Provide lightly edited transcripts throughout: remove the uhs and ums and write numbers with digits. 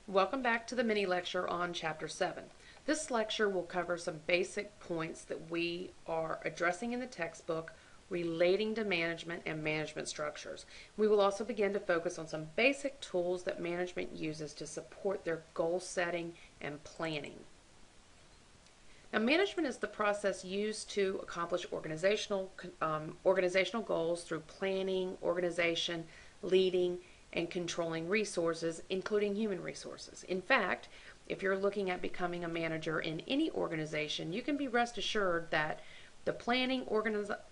Welcome back to the mini lecture on Chapter 7. This lecture will cover some basic points that we are addressing in the textbook relating to management and management structures. We will also begin to focus on some basic tools that management uses to support their goal setting and planning. Now, management is the process used to accomplish organizational goals through planning, organization, leading, and controlling resources, including human resources. In fact, if you're looking at becoming a manager in any organization, you can be rest assured that the planning,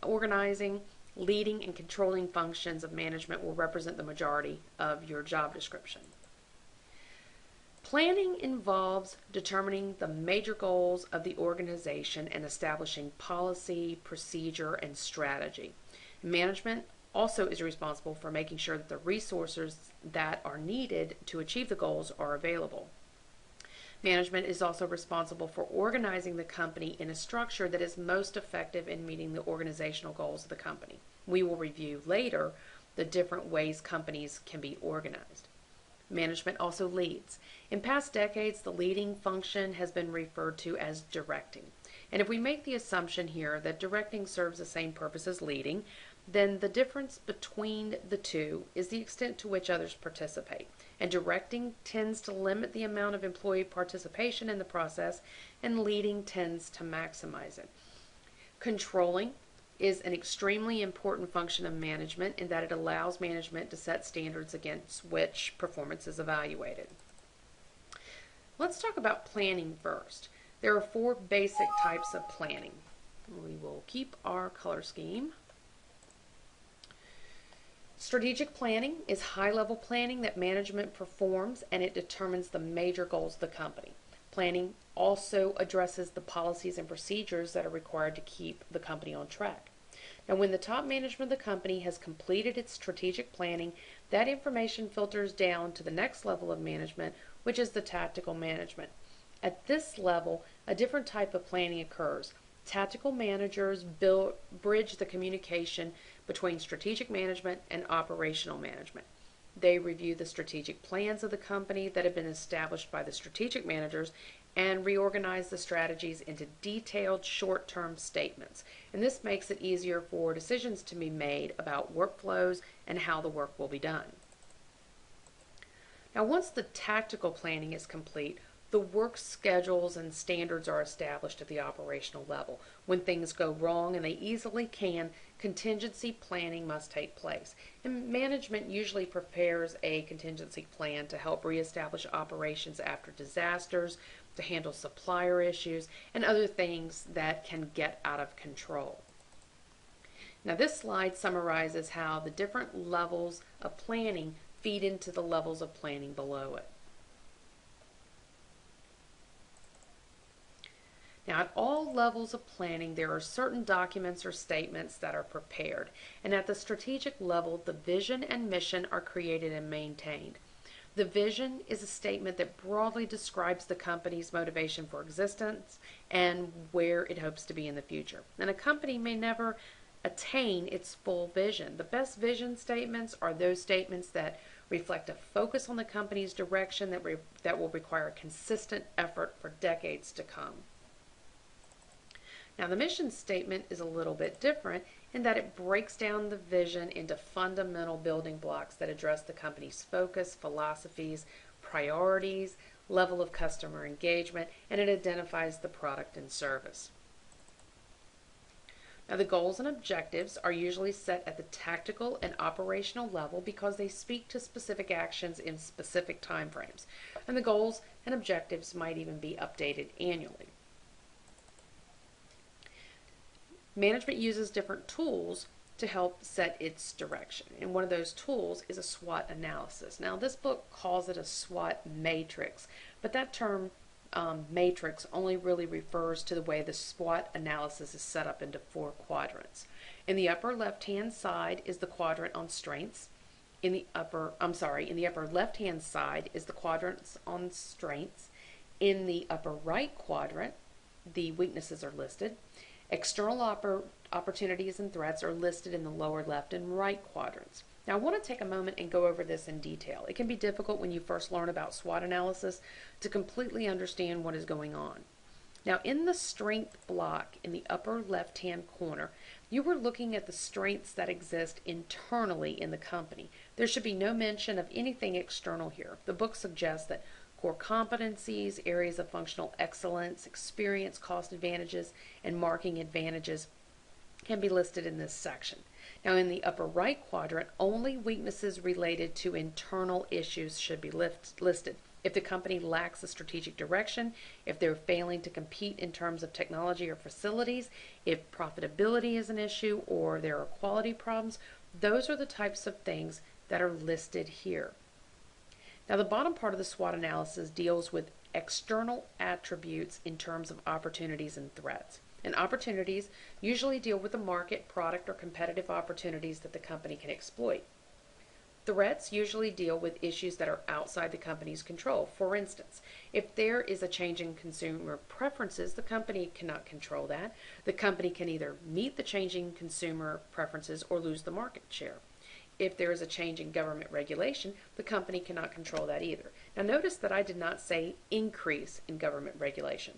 organizing, leading, and controlling functions of management will represent the majority of your job description. Planning involves determining the major goals of the organization and establishing policy, procedure, and strategy. Management also is responsible for making sure that the resources that are needed to achieve the goals are available. Management is also responsible for organizing the company in a structure that is most effective in meeting the organizational goals of the company. We will review later the different ways companies can be organized. Management also leads. In past decades, the leading function has been referred to as directing. And if we make the assumption here that directing serves the same purpose as leading, then the difference between the two is the extent to which others participate. And directing tends to limit the amount of employee participation in the process, and leading tends to maximize it. Controlling is an extremely important function of management in that it allows management to set standards against which performance is evaluated. Let's talk about planning first. There are four basic types of planning. We will keep our color scheme. Strategic planning is high-level planning that management performs, and it determines the major goals of the company. Planning also addresses the policies and procedures that are required to keep the company on track. Now, when the top management of the company has completed its strategic planning, that information filters down to the next level of management, which is the tactical management. At this level, a different type of planning occurs. Tactical managers bridge the communication between strategic management and operational management. They review the strategic plans of the company that have been established by the strategic managers and reorganize the strategies into detailed short-term statements. And this makes it easier for decisions to be made about workflows and how the work will be done. Now, once the tactical planning is complete, the work schedules and standards are established at the operational level. When things go wrong, and they easily can, contingency planning must take place. And management usually prepares a contingency plan to help reestablish operations after disasters, to handle supplier issues, and other things that can get out of control. Now, this slide summarizes how the different levels of planning feed into the levels of planning below it. Now, at all levels of planning, there are certain documents or statements that are prepared. And at the strategic level, the vision and mission are created and maintained. The vision is a statement that broadly describes the company's motivation for existence and where it hopes to be in the future. And a company may never attain its full vision. The best vision statements are those statements that reflect a focus on the company's direction that will require consistent effort for decades to come. Now, the mission statement is a little bit different in that it breaks down the vision into fundamental building blocks that address the company's focus, philosophies, priorities, level of customer engagement, and it identifies the product and service. Now, the goals and objectives are usually set at the tactical and operational level because they speak to specific actions in specific time frames. And the goals and objectives might even be updated annually. Management uses different tools to help set its direction, and one of those tools is a SWOT analysis. Now, this book calls it a SWOT matrix, but that term matrix only really refers to the way the SWOT analysis is set up into four quadrants. In the upper left-hand side is the quadrant on strengths. In the upper left-hand side is the quadrants on strengths. In the upper right quadrant, the weaknesses are listed. External opportunities and threats are listed in the lower left and right quadrants. Now I want to take a moment and go over this in detail. It can be difficult when you first learn about SWOT analysis to completely understand what is going on. Now in the strength block in the upper left-hand corner, you were looking at the strengths that exist internally in the company. There should be no mention of anything external here. The book suggests that core competencies, areas of functional excellence, experience, cost advantages, and marketing advantages can be listed in this section. Now in the upper right quadrant, only weaknesses related to internal issues should be listed. If the company lacks a strategic direction, if they're failing to compete in terms of technology or facilities, if profitability is an issue, or there are quality problems, those are the types of things that are listed here. Now the bottom part of the SWOT analysis deals with external attributes in terms of opportunities and threats. And opportunities usually deal with the market, product, or competitive opportunities that the company can exploit. Threats usually deal with issues that are outside the company's control. For instance, if there is a change in consumer preferences, the company cannot control that. The company can either meet the changing consumer preferences or lose the market share. If there is a change in government regulation, the company cannot control that either. Now notice that I did not say increase in government regulation.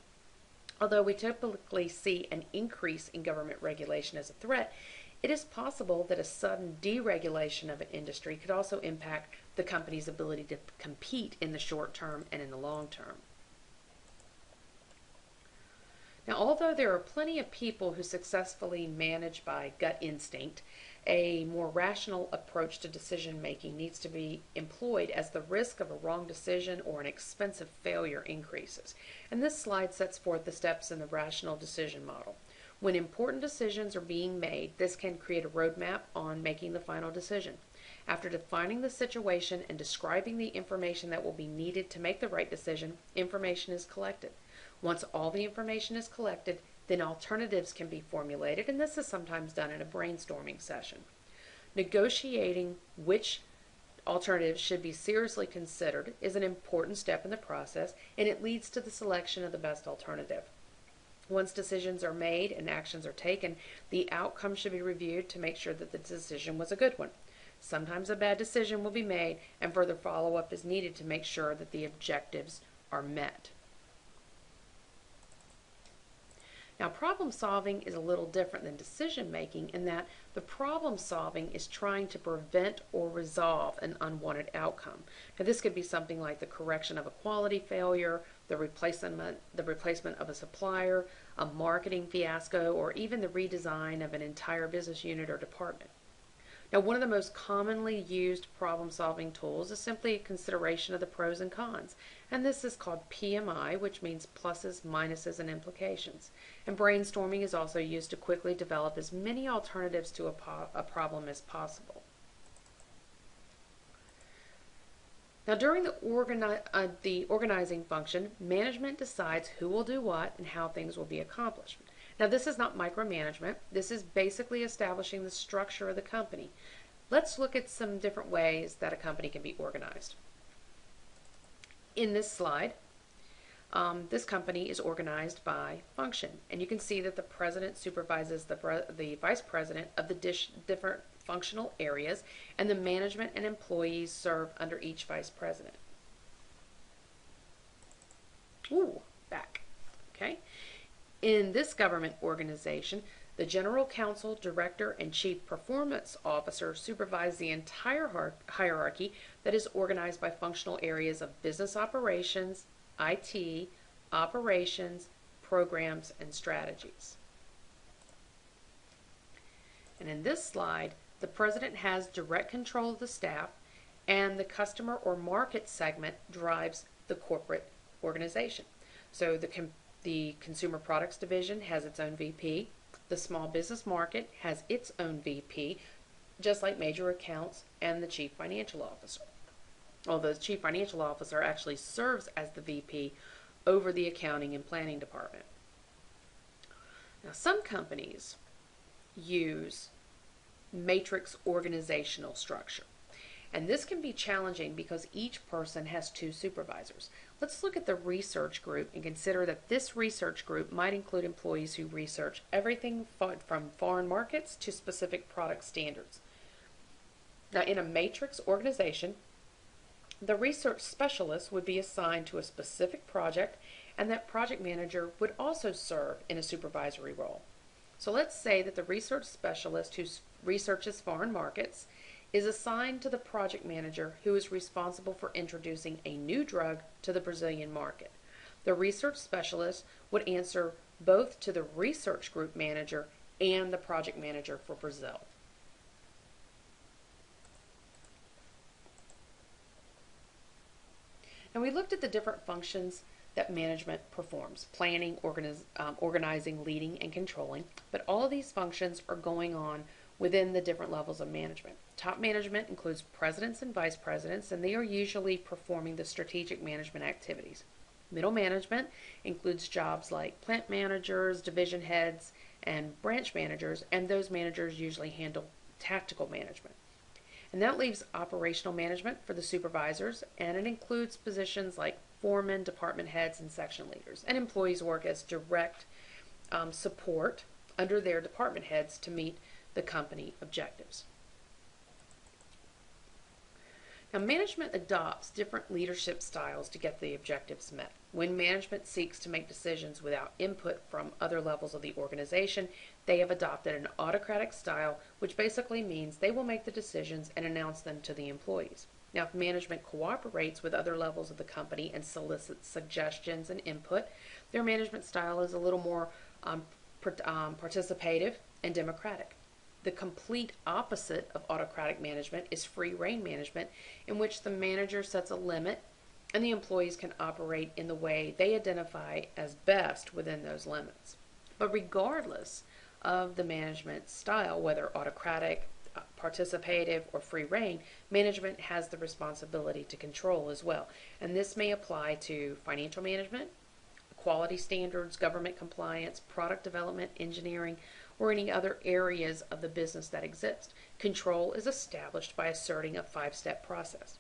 Although we typically see an increase in government regulation as a threat, it is possible that a sudden deregulation of an industry could also impact the company's ability to compete in the short term and in the long term. Now, although there are plenty of people who successfully manage by gut instinct, a more rational approach to decision making needs to be employed as the risk of a wrong decision or an expensive failure increases. And this slide sets forth the steps in the rational decision model. When important decisions are being made, this can create a roadmap on making the final decision. After defining the situation and describing the information that will be needed to make the right decision, information is collected. Once all the information is collected, then alternatives can be formulated, and this is sometimes done in a brainstorming session. Negotiating which alternatives should be seriously considered is an important step in the process, and it leads to the selection of the best alternative. Once decisions are made and actions are taken, the outcome should be reviewed to make sure that the decision was a good one. Sometimes a bad decision will be made, and further follow-up is needed to make sure that the objectives are met. Now, problem solving is a little different than decision making in that the problem solving is trying to prevent or resolve an unwanted outcome. Now, this could be something like the correction of a quality failure, the replacement of a supplier, a marketing fiasco, or even the redesign of an entire business unit or department. Now, one of the most commonly used problem-solving tools is simply a consideration of the pros and cons, and this is called PMI, which means pluses, minuses, and implications. And brainstorming is also used to quickly develop as many alternatives to a problem as possible. Now, during the organizing function, management decides who will do what and how things will be accomplished. Now, this is not micromanagement. This is basically establishing the structure of the company. Let's look at some different ways that a company can be organized. In this slide, this company is organized by function, and you can see that the president supervises the vice president of the different functional areas, and the management and employees serve under each vice president. Back. Okay. In this government organization, the general counsel, director, and chief performance officer supervise the entire hierarchy that is organized by functional areas of business operations, IT, operations, programs, and strategies. And in this slide, the president has direct control of the staff, and the customer or market segment drives the corporate organization. So the Consumer Products Division has its own VP. The Small Business Market has its own VP, just like Major Accounts and the Chief Financial Officer. Although the Chief Financial Officer actually serves as the VP over the Accounting and Planning Department. Now, some companies use matrix organizational structure. And this can be challenging because each person has two supervisors. Let's look at the research group and consider that this research group might include employees who research everything from foreign markets to specific product standards. Now, in a matrix organization, the research specialist would be assigned to a specific project, and that project manager would also serve in a supervisory role. So let's say that the research specialist who researches foreign markets is assigned to the project manager who is responsible for introducing a new drug to the Brazilian market. The research specialist would answer both to the research group manager and the project manager for Brazil. And we looked at the different functions that management performs: planning, organizing, leading, and controlling. But all of these functions are going on within the different levels of management. Top management includes presidents and vice presidents, and they are usually performing the strategic management activities. Middle management includes jobs like plant managers, division heads, and branch managers, and those managers usually handle tactical management. And that leaves operational management for the supervisors, and it includes positions like foremen, department heads, and section leaders. And employees work as direct support under their department heads to meet the company objectives. Now, management adopts different leadership styles to get the objectives met. When management seeks to make decisions without input from other levels of the organization, they have adopted an autocratic style, which basically means they will make the decisions and announce them to the employees. Now, if management cooperates with other levels of the company and solicits suggestions and input, their management style is a little more participative and democratic. The complete opposite of autocratic management is free rein management, in which the manager sets a limit and the employees can operate in the way they identify as best within those limits. But regardless of the management style, whether autocratic, participative, or free rein, management has the responsibility to control as well. And this may apply to financial management, quality standards, government compliance, product development, engineering, or any other areas of the business that exist. Control is established by asserting a 5-step process.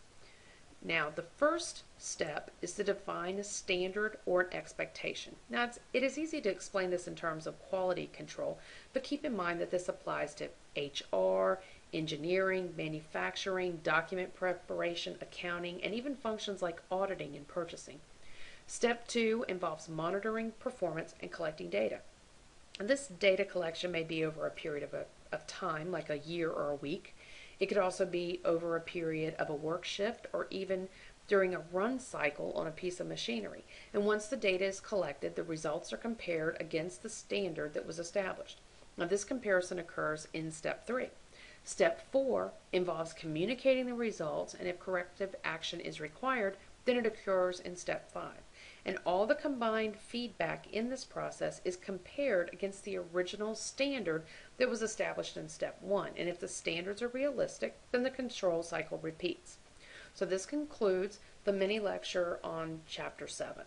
Now, the first step is to define a standard or an expectation. Now, it is easy to explain this in terms of quality control, but keep in mind that this applies to HR, engineering, manufacturing, document preparation, accounting, and even functions like auditing and purchasing. Step 2 involves monitoring performance and collecting data. And this data collection may be over a period of time, like a year or a week. It could also be over a period of a work shift or even during a run cycle on a piece of machinery. And once the data is collected, the results are compared against the standard that was established. Now, this comparison occurs in Step 3. Step 4 involves communicating the results, and if corrective action is required, then it occurs in Step 5. And all the combined feedback in this process is compared against the original standard that was established in Step 1. And if the standards are realistic, then the control cycle repeats. So this concludes the mini lecture on Chapter 7.